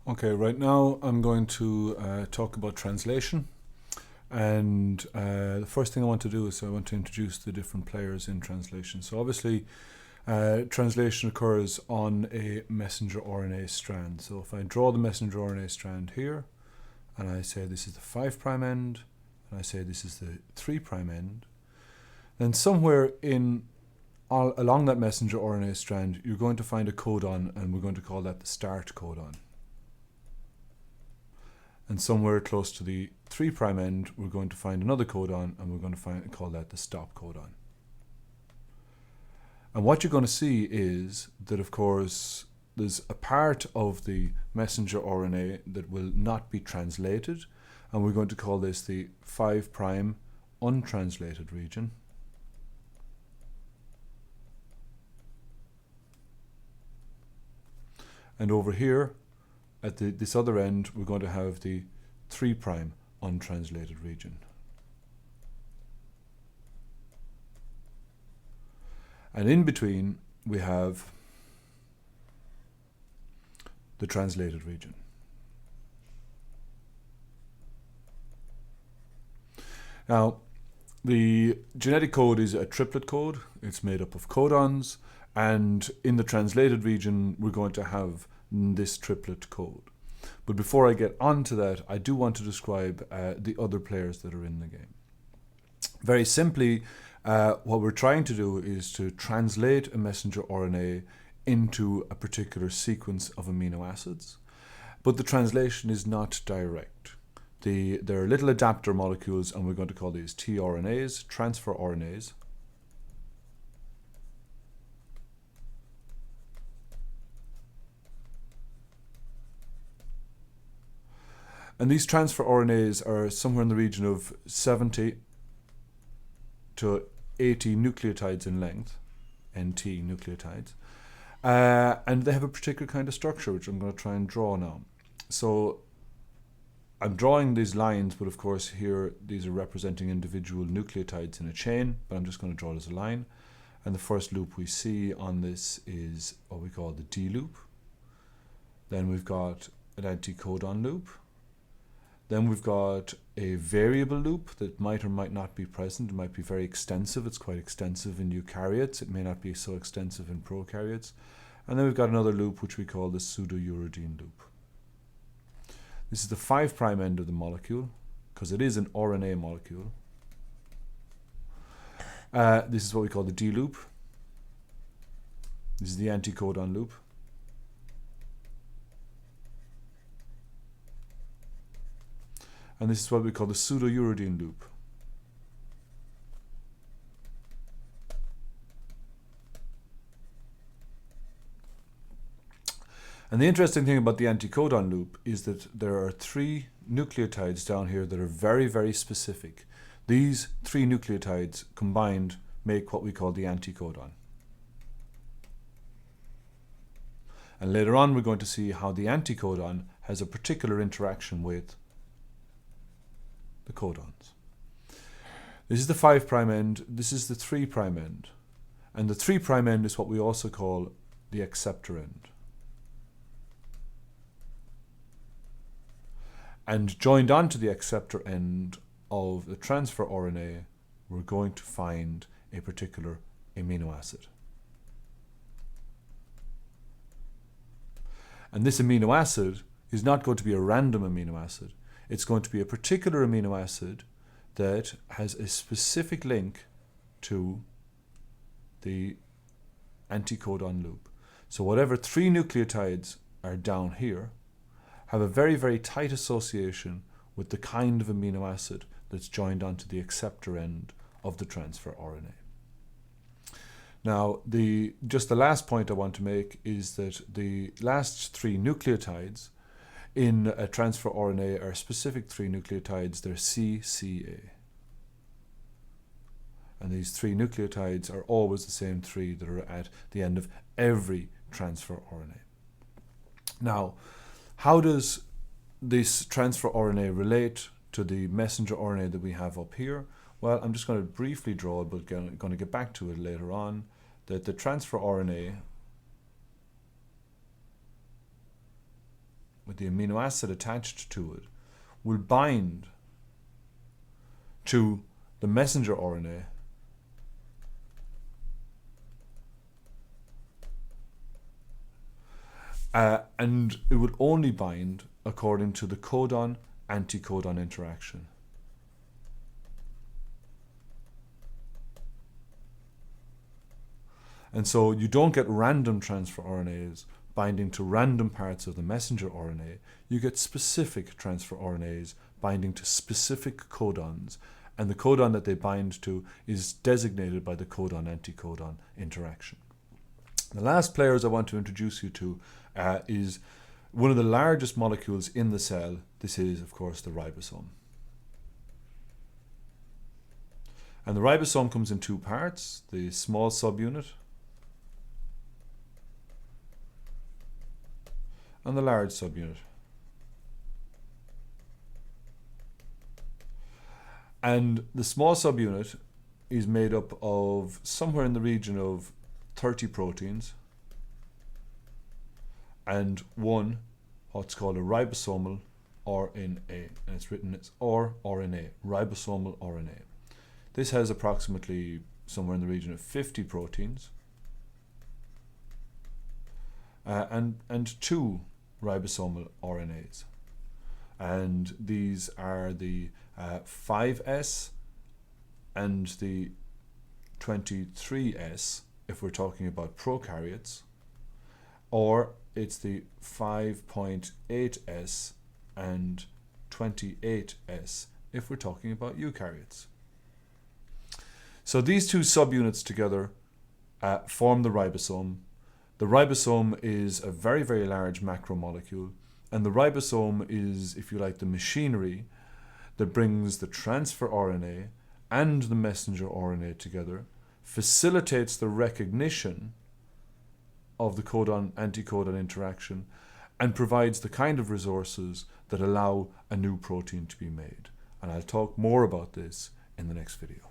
Okay, right now I'm going to talk about translation. And the first thing I want to do is I want to introduce the different players in translation. So obviously, translation occurs on a messenger RNA strand. So if I draw the messenger RNA strand here, and I say this is the 5' end, and I say this is the 3' end, then somewhere along that messenger RNA strand, you're going to find a codon, and we're going to call that the start codon. And somewhere close to the 3' end, we're going to find another codon, and we're going to call that the stop codon. And what you're going to see is that, of course, there's a part of the messenger RNA that will not be translated, and we're going to call this the 5' untranslated region. And over here, at this other end, we're going to have the 3' untranslated region. And in between, we have the translated region. Now, the genetic code is a triplet code. It's made up of codons, and in the translated region, we're going to have this triplet code. But before I get on to that, I do want to describe the other players that are in the game. Very simply, what we're trying to do is to translate a messenger RNA into a particular sequence of amino acids, but the translation is not direct. There are little adapter molecules, and we're going to call these tRNAs, transfer RNAs. And these transfer RNAs are somewhere in the region of 70 to 80 nucleotides in length, NT nucleotides. And they have a particular kind of structure, which I'm going to try and draw now. So I'm drawing these lines, but of course here these are representing individual nucleotides in a chain, but I'm just going to draw it as a line. And the first loop we see on this is what we call the D loop. Then we've got an anticodon loop. Then we've got a variable loop that might or might not be present. It might be very extensive. It's quite extensive in eukaryotes. It may not be so extensive in prokaryotes. And then we've got another loop which we call the pseudouridine loop. This is the 5' end of the molecule, because it is an RNA molecule. This is what we call the D loop. This is the anticodon loop. And this is what we call the pseudouridine loop. And the interesting thing about the anticodon loop is that there are 3 nucleotides down here that are very, very specific. These 3 nucleotides combined make what we call the anticodon. And later on we're going to see how the anticodon has a particular interaction with the codons. This is the 5' end, this is the 3' end. And the 3' end is what we also call the acceptor end. And joined onto the acceptor end of the transfer RNA, we're going to find a particular amino acid. And this amino acid is not going to be a random amino acid. It's going to be a particular amino acid that has a specific link to the anticodon loop. So whatever 3 nucleotides are down here have a very, very tight association with the kind of amino acid that's joined onto the acceptor end of the transfer RNA. Now, just the last point I want to make is that the last 3 nucleotides in a transfer RNA are specific 3 nucleotides. They're CCA. And these 3 nucleotides are always the same 3 that are at the end of every transfer RNA. Now, how does this transfer RNA relate to the messenger RNA that we have up here? Well, I'm just going to briefly draw it, but going to get back to it later on, that the transfer RNA with the amino acid attached to it will bind to the messenger RNA and it would only bind according to the codon-anticodon interaction. And so you don't get random transfer RNAs binding to random parts of the messenger RNA. You get specific transfer RNAs binding to specific codons, and the codon that they bind to is designated by the codon-anticodon interaction. The last players I want to introduce you to is one of the largest molecules in the cell. This is, of course, the ribosome. And the ribosome comes in two parts, the small subunit and the large subunit. And the small subunit is made up of somewhere in the region of 30 proteins and one what's called a ribosomal RNA, and it's written as RNA, ribosomal RNA. This has approximately somewhere in the region of 50 proteins and two ribosomal RNAs, and these are the 5S and the 23S if we're talking about prokaryotes, or it's the 5.8S and 28S if we're talking about eukaryotes. So these two subunits together form the ribosome. The ribosome is a very, very large macromolecule, and the ribosome is, if you like, the machinery that brings the transfer RNA and the messenger RNA together, facilitates the recognition of the codon-anticodon interaction, and provides the kind of resources that allow a new protein to be made. And I'll talk more about this in the next video.